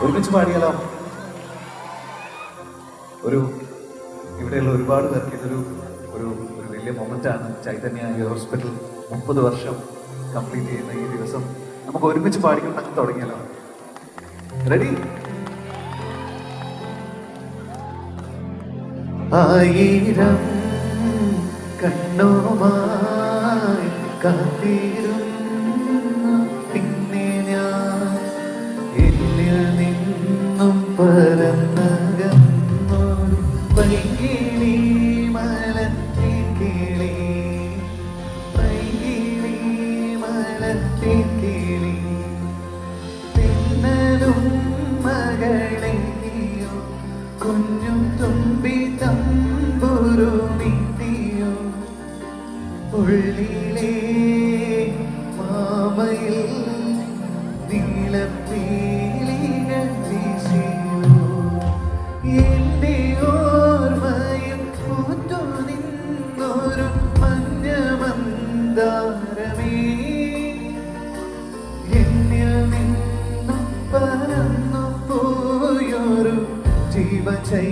ഒരുമിച്ച് പാടിയാലോ? ഇവിടെയുള്ള ഒരുപാട് പേർക്ക് ഇതൊരു ഒരു ഒരു വലിയ മൊമെന്റാണ്. ചൈതന്യ ഹോസ്പിറ്റൽ 30 വർഷം കംപ്ലീറ്റ് ചെയ്യുന്ന ഈ ദിവസം നമുക്ക് ഒരുമിച്ച് പാടിക്കൊണ്ട് തുടങ്ങിയാലോ? റെഡി? ആയിരം കണ്ണുമായി കാത്തിരുന്നു പിന്നെ ഞാൻ എന്നിൽ നിന്നും പറന്നകന്നു പൈകിളി മലത്തിൻ കിളി, പൈകിളി മലത്തിൻ കിളി, പിന്നലും മകളെയോ കുഞ്ഞും തുമ്പി തമ്പുരുമിത്തിയോ ഉള്ളിലെ മാമയിൽ നീലപ്പീലികൾ വീശിയോ എന്റെ ഓർമ്മയിൽ പൂത്തു നിന്നൊരു മഞ്ഞമന്ദാരമേ എന്നിൽ നിന്നും പറന്നു പോയൊരു ജീവചൈ